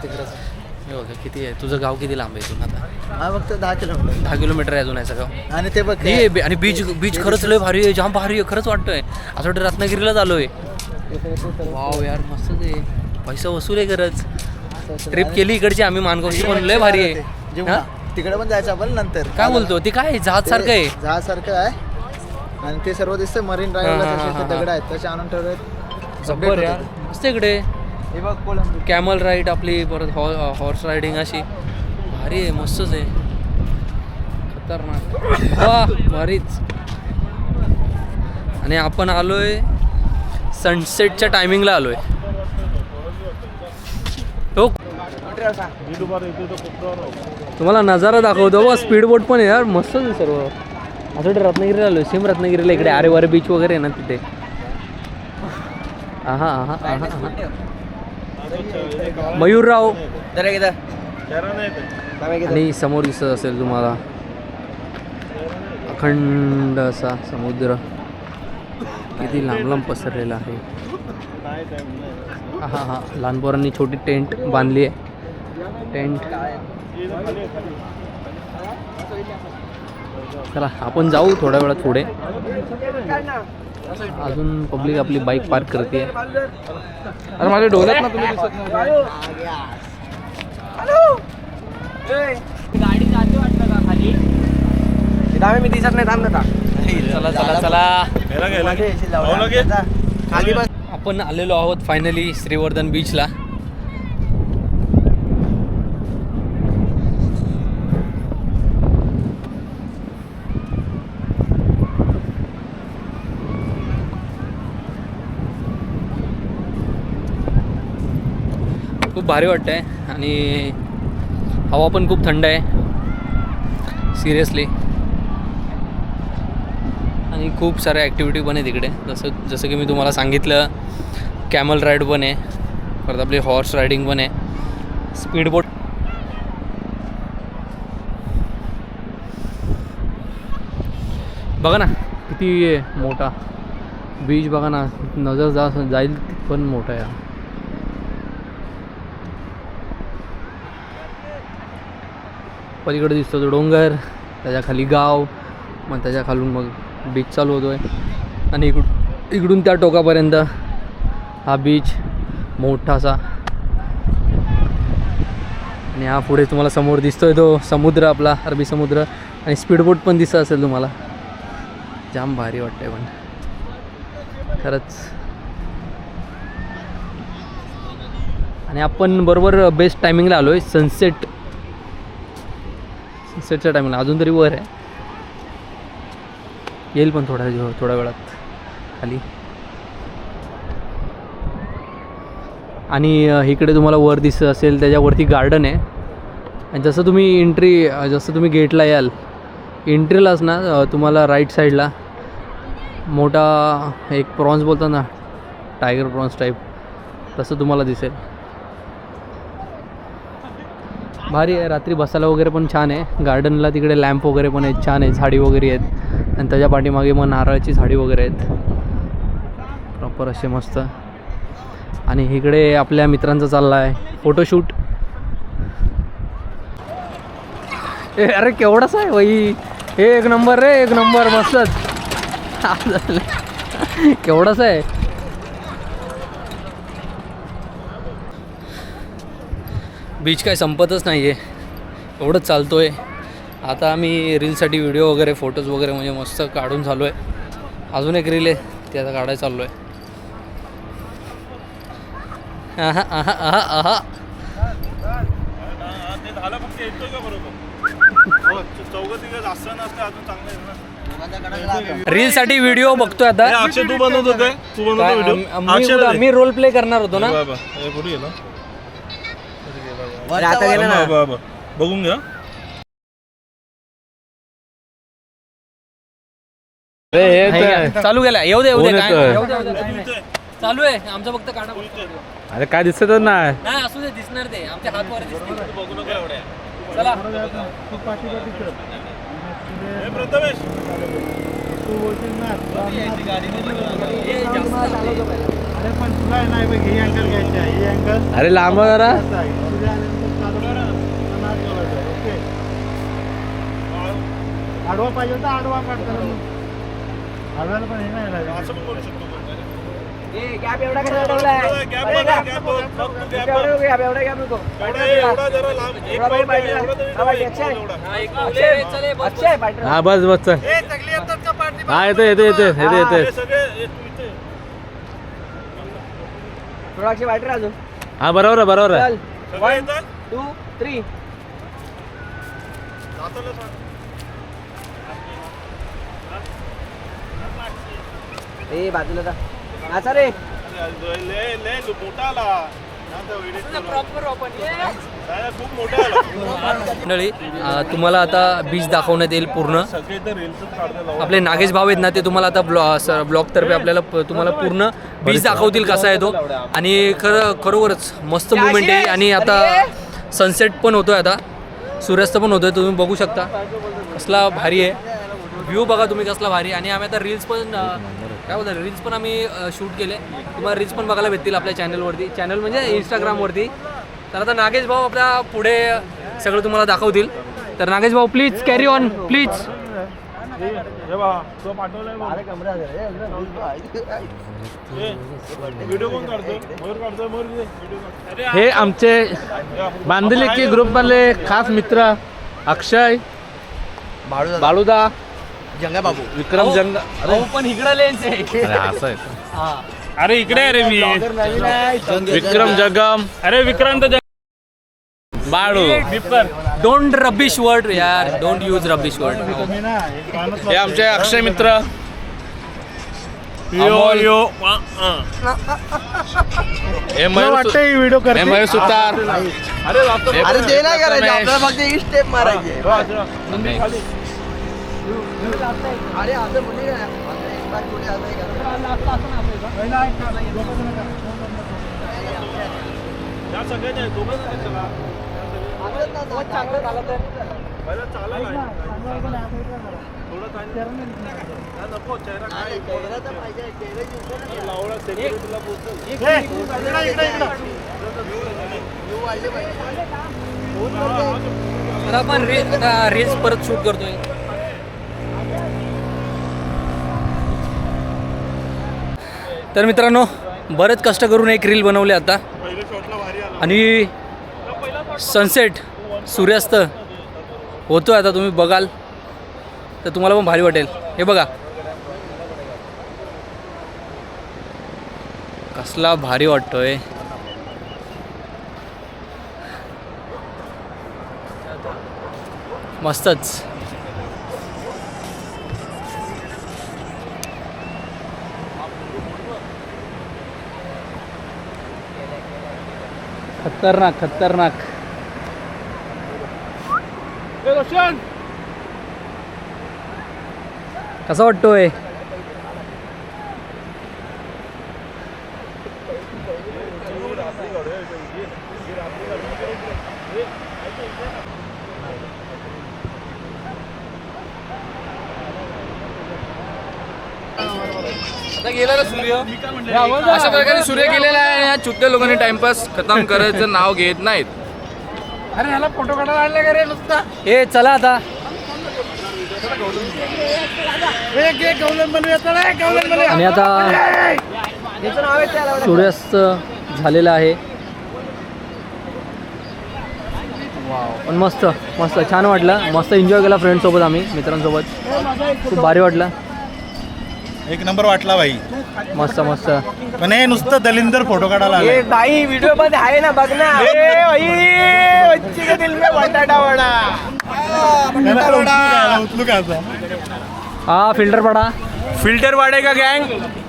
तिकडं किती आहे तुझं गाव किती लांब आहे इथून आता? हा फक्त 10 किलोमीटर. 10 किलोमीटर आहे अजून याचं गाव. आणि ते बघ आणि बीच बीच खरंच लय भारी आहे, जाम भारी आहे, खरंच वाटतंय असं वाटतं रत्नागिरीलाच आलोय. वाव यार मस्त आहे, पैसा वसूल आहे खरंच. ट्रिप केली इकडची आम्ही मानगावची पण लय भारी आहे. हा तिकडे पण जायचं आपण नंतर. काय बोलतो ते काय जहाज सारखं आहे? जहाज सारखं आहे आणि ते सर्व दिसतं मरीन ड्राईव्हला तसे दगड आहेत तसे आणून ठेवले. जब्बर यार मस्त इकडे. हे बघ कोलंबी कॅमल राईड आपली, परत हॉर्स रायडिंग अशी भारी आहे, मस्तच आहे, खतरनाक वा भारीच. आणि आपण आलोय सनसेटच्या टायमिंगला आलोय. हो तुम्हाला नजारा दाखवतो बघ, स्पीड बोट पण आहे यार, मस्तच आहे सर्व. असं वाटतं रत्नागिरीला आलोय, सेम रत्नागिरीला इकडे आरेवारे बीच वगैरे आहे ना तिथे. हा हा हा हा मयूरराव. आणि समोर दिसत असेल तुम्हाला अखंड असा समुद्र, किती लांब लांब पसरलेला आहे. हा हा लहान पोरांनी छोटी टेंट बांधली आहे. टेंट चला आपण जाऊ थोड्या वेळात पुढे. अजून पब्लिक आपली बाईक पार्क करते. अरे माझ्या डोळ्यात ना तुम्ही दिसत नाही. गाडी जाते वाटतं का खाली? डावे मी दिसत नाही, थांब ना. चला चला चला आपण आलेलो आहोत फायनली श्रीवर्धन बीचला. खूप भारी वाटतंय आणि हवा पण खूप थंड आहे सिरियसली. आणि खूप साऱ्या ॲक्टिव्हिटी पण आहे तिकडे, जसं की मी तुम्हाला सांगितलं, कॅमल राईड पण आहे, परत आपली हॉर्स रायडिंग पण आहे, स्पीड बोट. बघा ना किती मोठा बीच, बघा ना नजर जाईल पण मोठा आहे. पलीकडे दिसतो तो डोंगर, त्याच्या खाली गाव, मग त्याच्या खालून मग बीच चालू होतो आहे. आणि इकडून त्या टोकापर्यंत हा बीच मोठासा. आणि हा पुढे तुम्हाला समोर दिसतोय तो समुद्र, आपला अरबी समुद्र. आणि स्पीडबोट पण दिसत असेल तुम्हाला, जाम भारी वाटतंय पण खरंच. आणि आपण बरोबर बेस्ट टायमिंगला आलो आहे, सनसेटच्या टायमिंगला. अजून तरी वर आहे, येईल पण थोड्या वेळात खाली. आणि इकडे तुम्हाला वर दिसत असेल त्याच्यावरती गार्डन आहे. आणि जसं तुम्ही गेटला याल, एंट्रीलाच ना तुम्हाला राईट साईडला मोठा एक प्रॉन्स बोलतात ना, टायगर प्रॉन्स टाईप, तसं तुम्हाला दिसेल. भारी आहे, रात्री बसायला वगैरे पण छान आहे. गार्डनला तिकडे लॅम्प वगैरे पण आहेत, छान आहे, झाडी वगैरे आहेत. आणि त्याच्या पाठीमागे मग नारळाची झाडी वगैरे आहेत, प्रॉपर असे मस्त. आणि इकडे आपल्या मित्रांचा चालला आहे फोटोशूट. अरे केवढासा आहे बाई, हे एक नंबर रे, एक नंबर, मस्तच. केवढासा आहे. बीच काय संपतच नाही आहे, एवढंच चालतो आहे. आता आम्ही रीलसाठी व्हिडिओ वगैरे, फोटोज वगैरे म्हणजे मस्त काढून चालू आहे. अजून एक रील आहे ती आता काढायला चाललो आहे. रीलसाठी व्हिडिओ बघतोय आता. तू बनवतो काय? तू बनवतो मी रोल प्ले करणार होतो ना. बघून घ्या. चालू केला, येऊ दे चालू आहे आमचं, फक्त काढा. अरे काय दिसत नाही. नाही असू दे, दिसणार ते आमच्या हातवर दिसते. बघू नका एवढ्या. चला तू बोलशील ना अरे पण तुला नाही बघ ही अँगल घ्यायची आहे ही अँगल अरे लांब जरा. आडवा पाहिजे तर आडवा काढतो आडव्याला पण हे नाही लागेल. असं पण करू शकतो पण. गॅप एवढा कसा ठेवलाय? एवढा गॅप नको. एवढा जरा लांब. एक थोडा पाऊल पाहिजे. एवढा तरी हा, ठेवा, अक्षय. एवढा. अक्षय पाठव. हा बस बस चल. सगळी येतात का पार्टी? हा येते हे सगळे हे तू इथे. थोडा अक्षय पाठव अजून. हा बरोबर चल सगळे येतात? 2 3. जाताना सांग. ए बाजूला जा. नाचा रे. ले मोठा आला. खूप मोठा आला. मंडळी तुम्हाला आता बीच दाखवण्यात येईल पूर्ण. सगळे तर रील्सच काढते. आपले नागेश भाऊ आहेत ना ते तुम्हाला आता ब्लॉगतर्फे आपल्याला तुम्हाला पूर्ण बीच दाखवतील कसा आहे तो. आणि खरोखरच मस्त मुवमेंट आहे. आणि आता सनसेट पण होतोय आता सूर्यास्त पण होतोय तुम्ही बघू शकता कसला भारी आहे व्ह्यू बघा तुम्ही कसला भारी. आणि आम्ही आता रील्स पण काय बोलतात रील्स पण आम्ही शूट केले. तुम्हाला रील्स पण बघायला भेटतील आपल्या चॅनलवरती. चॅनल म्हणजे इंस्टाग्रामवरती. तर आता नागेश भाऊ आपल्या पुढे सगळं तुम्हाला दाखवतील. तर नागेश भाऊ please carry on please. Video कोण काढतो? हे आमचे बांधिलकी ग्रुपमधले खास मित्र अक्षय बाळूदा जंगा बाबू विक्रम जंग. अरे पण इकडं लेन्स आहे. असं आहे. अरे इकडे आहे रे मी. विक्रम जगम. अरे Vikrant Balu. Don't rubbish word यार. Don't use rubbish word. हे आमचे अक्षय मित्र. अमोल. हे व्हिडिओ कर मयूर सुतार. अरे ते नाही करायचं आपल्याला फक्त एक स्टेप मारायची. अरे असं बोलली काय? आता एक बार पुढे आता एक या सगळ्यांनी आहे, दोघंच आहेत त्याला. चांगलं झालं तर पहिला चालायला आहे. थोडं चालेल. हा, नको चेहरा काय लावला सेक्युरिटीला बोलतो. आपण रील्स परत शूट करतोय. तर मित्रांनो बरेच कष्ट करून एक रील बनवले आता. पहिल्या शॉटला भारी आला. आणि सनसेट सूर्यास्त होतो आता तुम्ही बघाल तर तुम्हाला पण भारी वाटेल. हे बघा कसला भारी वाटतोय. मस्तच. खतरनाक खतरनाक. कसा वाटतोय? आता गेला ना सूर्य. अशा प्रकारे सूर्य गेलेला आहे. या चुत्या लोकांनी टाइमपास खतम करायचं नाव घेत नाहीत. अरे ह्याला फोटो काढायला आणले का रे नुसता हे चला आता. आणि आता सूर्यास्त झालेला आहे. पण मस्त मस्त छान वाटलं. मस्त एन्जॉय केला फ्रेंडसोबत आम्ही मित्रांसोबत. खूप भारी वाटलं. एक नंबर वाटला भाई. मस्त मस्त. पण हे नुसतं दलिंदर फोटो काढायला आले. ए भाई व्हिडिओ मध्ये आहे ना बघ ना. बच्ची के दिल में बटाटा वडा. उचलू का आता? हा फिल्टर पडा. फिल्टर वाढेगा गँग.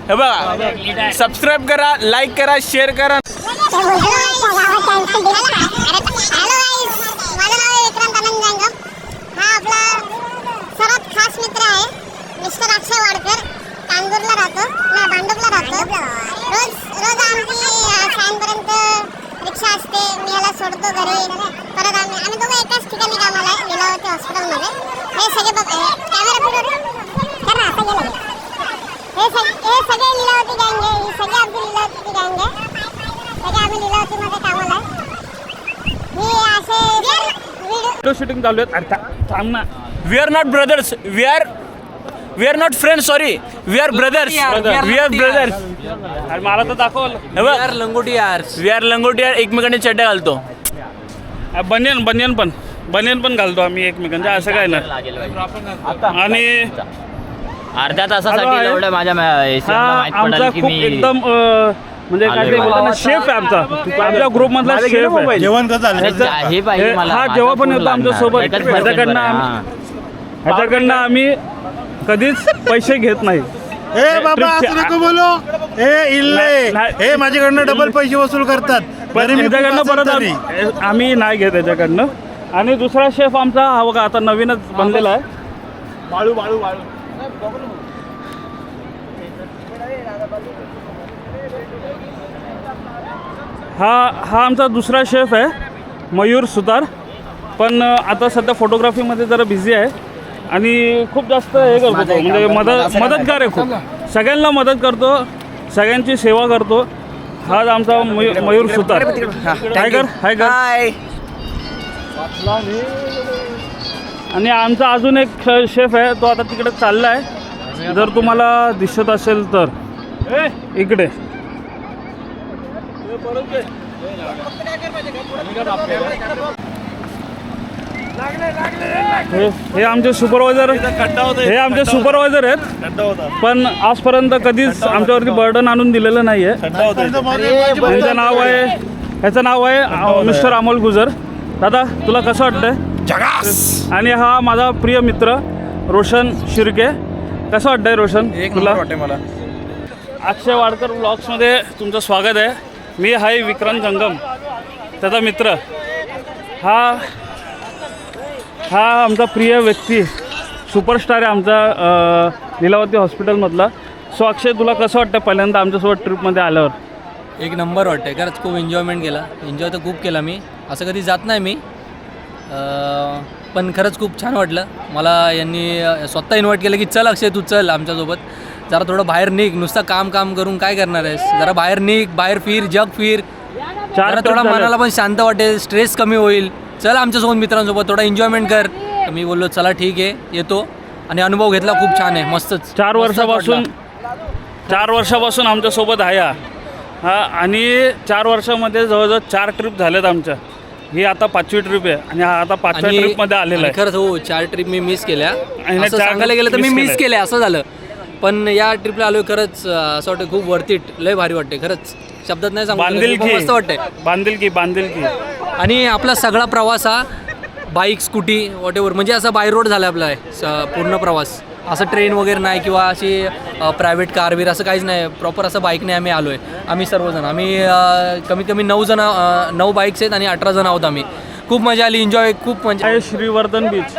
हे बघा सबस्क्राईब करा, लाईक करा, शेअर करा. हॅलो गाईज, माझं नाव आहे विक्रम तानंद जंगम. हा आपला सर्वात खास मित्र आहे मिस्टर अक्षय वाडकर. कांगूरला राहतो ना भांडुपला राहतो. रोज आमची सायंपर्यंत रिक्षा असते. मी याला सोडतो घरी. परत आम्ही दोघं एकाच ठिकाणी कामाला आहे लीलावती हॉस्पिटलमध्ये. हे सगळे बघ कॅमेरा पुढे कर ना. हे सगळे लीलावती गँग आहे. ही सगळी आमची लीलावती आम्ही लीलावतीमध्ये कामाला आहे. मी असे व्हिडिओ शूटिंग चालू आहेत. अरे थांब ना. We are not brothers, we are not friends, sorry, we are brothers, we are brothers. अरे मला तर दाखवलं. लंगोटी यार. वी आर लंगोटी, एकमेकांनी चड्ड्या घालतो. बनियन पण घालतो आम्ही एकमेकांच्या, असं काय नाही. आणि अर्ध्या तासासाठी एवढं माझ्या आमचा खूप एकदम म्हणजे काय ते बोलतात ना, शेफ आहे आमच्या ग्रुप मधला शेफ आहे. जेवण कसं हे पाहिजे मला. हा जेव्हा पण येतो आमच्या सोबत ह्याच्याकडनं आम्ही कधीच पैसे घेत नाही. ए बाबा असं नको बोलो. ए इल्ले हे माझ्याकडनं डबल पैसे वसूल करतात. पण ह्याच्याकडनं परत आम्ही नाही घेत ह्याच्याकडनं. आणि दुसरा शेफ आमचा हा बघा आता नवीनच बनलेला आहे, बाळू. हा आमचा दुसरा शेफ आहे, मयूर सुतार. पण आता सध्या फोटोग्राफीमध्ये जरा बिझी आहे आणि खूप जास्त हे करतो तो, म्हणजे मदतगार आहे खूप. सगळ्यांना मदत करतो, सगळ्यांची सेवा करतो. हा आमचा मयूर सुतार. हाय कर. आणि आमचा अजून एक शेफ आहे, तो आता तिकडे चालला आहे. जर तुम्हाला दिसत असेल तर इकडे हे आमचे सुपरवायझर आहेत. पण आजपर्यंत कधीच आमच्यावरती बर्डन आणून दिलेलं नाही आहे. ह्याचं नाव आहे मिस्टर अमोल गुजर. दादा तुला कसं वाटतंय? आणि हा माझा प्रिय मित्र रोशन शिर्के. कसं वाटतंय रोशन तुला? मला अक्षय वाडकर ब्लॉग्समध्ये तुमचं स्वागत आहे. मी आहे विक्रांत जंगम, त्याचा मित्र. हा आमचा प्रिय व्यक्ती, सुपरस्टार आहे आमचा लीलावती हॉस्पिटलमधला. सो अक्षय तुला कसं वाटतं पहिल्यांदा आमच्यासोबत ट्रिपमध्ये आल्यावर? एक नंबर वाटतं. खरंच खूप एन्जॉयमेंट केला. एन्जॉय तर खूप केला मी. असं कधी जात नाही मी, पण खरंच खूप छान वाटलं. मला यांनी स्वतः इन्व्हाइट केलं की चल अक्षय तू चल आमच्यासोबत, जरा थोडं बाहेर निघ, नुसतं काम करून काय करणार आहेस, जरा बाहेर निघ, बाहेर फिर, जग फिर, जरा थोडा मनाला पण शांत वाटेल, स्ट्रेस कमी होईल. चल आमच्यासोबत मित्रांसोबत थोडा एन्जॉयमेंट कर. मी बोललो चला ठीक आहे येतो, आणि अनुभव घेतला. खूप छान आहे, मस्तच. 4 वर्षापासून आमच्यासोबत आहे हा. आणि 4 वर्षामध्ये जवळजवळ 4 ट्रिप झाल्यात आमच्या. ही आता 5वी ट्रिप आहे आणि हा आता 5व्या ट्रिपमध्ये आलेला आहे. खरंच हो, 4 ट्रिप मी मिस केल्या. असं 4 सांगायला गेलं तर मी miss मिस केल्या. केल्या असं झालं. पण या ट्रिपला आलोय खरंच असं वाटतं खूप वर्थ इट. लय भारी वाटते खरंच, शब्दात नाही सांगू. मस्त वाटतंय. बांधिलकी. आणि आपला सगळा प्रवास हा बाईक, स्कूटी, वॉटेवर, म्हणजे असा बाय रोड झाला आपला आहे पूर्ण प्रवास. असं ट्रेन वगैरे नाही किंवा अशी प्रायव्हेट कार बीर असं काहीच नाही. प्रॉपर असं बाईकने आम्ही आलो आहे. आम्ही सर्वजण कमीत कमी 9 बाईक्स आहेत आणि 18 जण आहोत आम्ही. खूप मजा आली, एन्जॉय खूप मजा. आहे श्रीवर्धन बीच.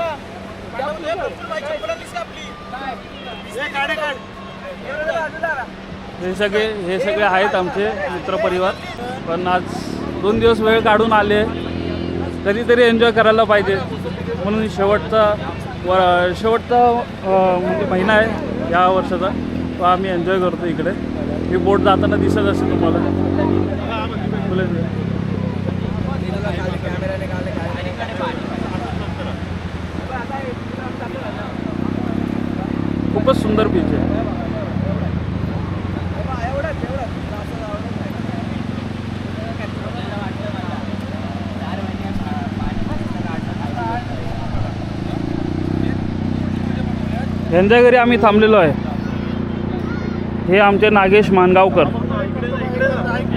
हे सगळे आहेत आमचे मित्रपरिवार. पण आज 2 दिवस वेळ काढून आले, कधीतरी एन्जॉय करायला पाहिजे. म्हणून शेवटचा म्हणजे महिना आहे या वर्षाचा, तो आम्ही एन्जॉय करतो इकडे. ही बोट जाताना दिसत असेल तुम्हाला. खूपच सुंदर बीच आहे. यांच्या घरी आम्ही थांबलेलो आहे. हे आमचे नागेश मानगावकर,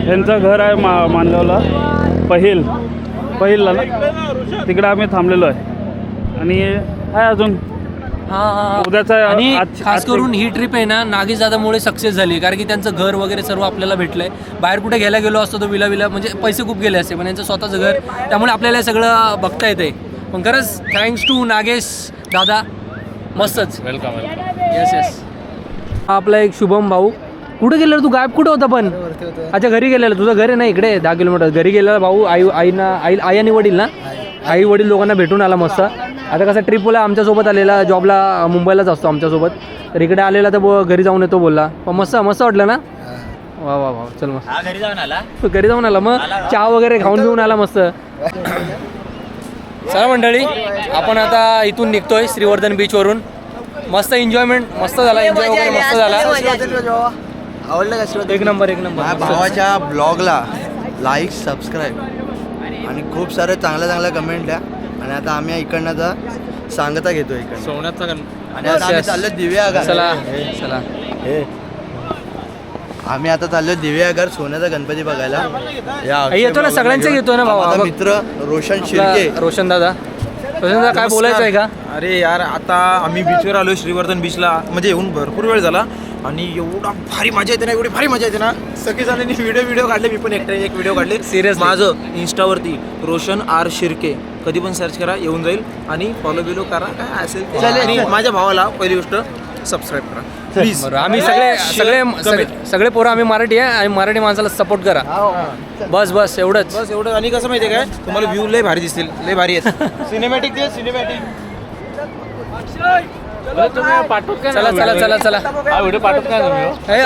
यांचं घर आहे मानगावला, पहिलला ना, तिकडे आम्ही थांबलेलो आहे. आणि आहे अजून उद्याचा. आणि खास करून ही ट्रिप आहे ना नागेश दादामुळे सक्सेस झाली, कारण की त्यांचं घर वगैरे सर्व आपल्याला भेटलंय. बाहेर कुठे घ्यायला गेलो असतो तो विला म्हणजे पैसे खूप गेले असते, पण यांचं स्वतःचं घर, त्यामुळे आपल्याला हे सगळं बघता येते. पण खरंच थँक्स टू नागेश दादा, मस्तच. वेलकम. येस. हा आपला एक शुभम भाऊ. कुठे गेलेला तू? गायब कुठं होता पण? अच्छा घरी गेलेला. तुझं घर आहे ना इकडे 10 किलोमीटर. घरी गेलेला भाऊ. आई आणि वडील ना, आई वडील दोघांना भेटून आला मस्त. आता कसं ट्रिपला आमच्यासोबत आलेला, जॉबला मुंबईलाच असतो आमच्यासोबत, तर इकडे आलेला तर घरी जाऊन येतो बोलला. पण मस्त वाटलं ना. वा वा वा चल मस्त. हा घरी जाऊन आला. घरी जाऊन आला मग चहा वगैरे खाऊन घेऊन आला मस्त. चला मंडळी आपण आता इथून निघतोय श्रीवर्धन बीचवरून. मस्त एन्जॉयमेंट मस्त झाला. एन्जॉय वगैरे मस्त झाला. आवडलं का श्रीवर्धन? एक नंबर एक नंबर. माझ्या भावाच्या ब्लॉगला लाईक सबस्क्राईब आणि खूप सारे चांगल्या कमेंट द्या. आणि आता आम्ही इकडनं आता सांगता घेतो इकडे सोन्याचा आणि आता आम्ही चाललो दिव्याघर. चला चला. आम्ही आता चाललो दिव्याघर सोन्याचा गणपती बघायला. येतो ना सगळ्यांचे घेतो ना भावा. माझा मित्र रोशन शिर्के. रोशन दादा काय बोलायचं आहे का? अरे यार आता आम्ही बीचवर आलो श्रीवर्धन बीचला. म्हणजे येऊन भरपूर वेळ झाला आणि एवढा भारी मजा येते ना, एवढी भारी मजा येते ना. सगळी जणांनी व्हिडिओ काढले. मी पण एक व्हिडिओ काढले. Seriously? माझं इंस्टावरती रोशन आर शिर्के कधी पण सर्च करा येऊन जाईल. आणि फॉलो बिलो करा काय असेल ते. आणि माझ्या भावाला पहिली गोष्ट सबस्क्राईब करा प्लीज. बरं आम्ही सगळे पोरं आम्ही मराठी आहे आणि मराठी माणसाला सपोर्ट करा. बस एवढंच. बस एवढं. आणि कसं माहिती आहे काय, तुम्हाला व्ह्यू लय भारी दिसतील. लय भारी आहेत. सिनेमॅटिक दे सिनेमॅटिक. चला चला चला चला. हा व्हिडिओ पाठवत काय तुम्ही?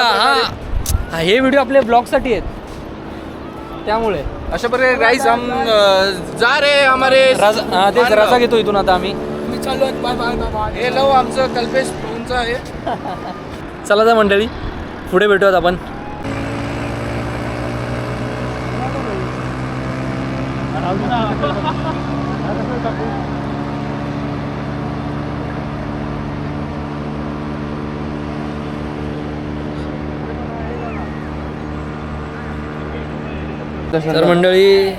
हा हे व्हिडिओ आपल्या ब्लॉगसाठी आहेत त्यामुळे. अशा प्रकारे गाईज हम जा रे हमारे तेच रजा घेतो इथून आता आम्ही. चालू बाय बाय बाय. हे लव आमचं कल्पेश फोनचं आहे. चला तर मंडळी पुढे भेटूयात आपण. तर मंडळी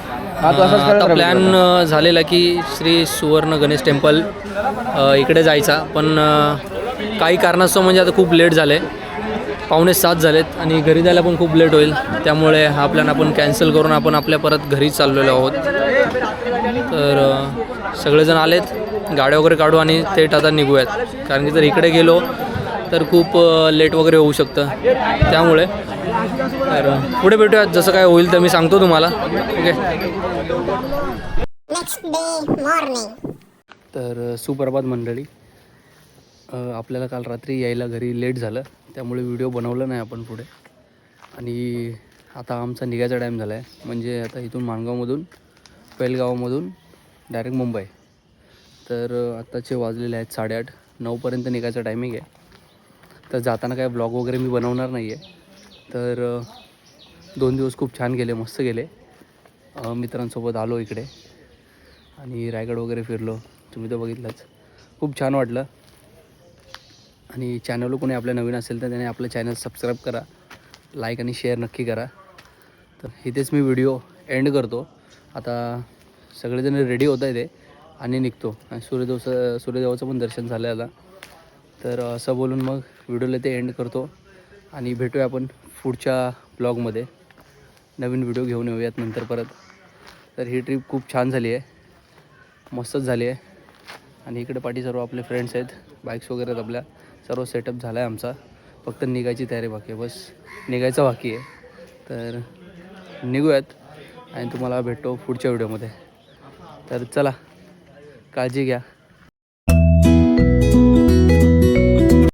आता प्लॅन झालेला की श्री सुवर्ण गणेश टेम्पल इकडे जायचा. पण काही कारणास्तव म्हणजे आता खूप लेट झाले. 6:45 झालेत आणि घरी जायला पण खूप लेट होईल. त्यामुळे हा प्लॅन आपण कॅन्सल करून आपण आपल्या परत घरी चाललेलो आहोत. तर सगळेजण आलेत. गाड्या वगैरे काढू आणि थेट आता निघूयात. कारण की जर इकडे गेलो तर खूप लेट वगैरे होऊ शकतं. त्यामुळे तर पुढे भेटूयात. जसं काय होईल तर मी सांगतो तुम्हाला. ओके. Next day morning. तर सुप्रभात मंडळी. आपल्याला काल रात्री यायला घरी लेट झालं त्यामुळे व्हिडिओ बनवला नाही आपण पुढे. आणि आता आमचा निघायचा टाईम झाला आहे. म्हणजे आता इथून माणगावमधून पेलगावमधून डायरेक्ट मुंबई. तर आत्ताचे वाजलेले आहेत 8:30. 9पर्यंत निघायचा टायमिंग आहे. तर जाताना काय ब्लॉग वगैरे मी बनवणार नाही आहे. तर 2 दिवस खूप छान गेले. मस्त गेले. मित्रांसोबत आलो इकडे आणि रायगड वगैरे फिरलो. तुम्ही तर बघितलंच. खूप छान वाटलं. आणि चॅनलवर कोणी आपल्या नवीन असेल तर त्याने आपलं चॅनल सबस्क्राईब करा. लाईक आणि शेअर नक्की करा. तर इथेच मी व्हिडिओ एंड करतो. आता सगळेजण रेडी होत आहे ते आणि निघतो. आणि सूर्यदेवाचं पण दर्शन झालं आता. तर असं बोलून मग व्हिडिओला ते एंड करतो. आणि भेटूया आपण पुढच्या ब्लॉगमध्ये. नवीन व्हिडिओ घेऊन येऊयात नंतर परत. तर ही ट्रिप खूप छान झाली आहे. मस्तच झाली आहे. आणि इकडे पाठी सर्व आपले फ्रेंड्स आहेत. बाईक्स वगैरे आहेत आपल्या. सर्व सेटअप झाला आहे आमचा. फक्त निघायची तयारी बाकी आहे. बस निघायचं बाकी आहे. तर निघूयात आणि तुम्हाला भेटतो पुढच्या व्हिडिओमध्ये. तर चला काळजी घ्या.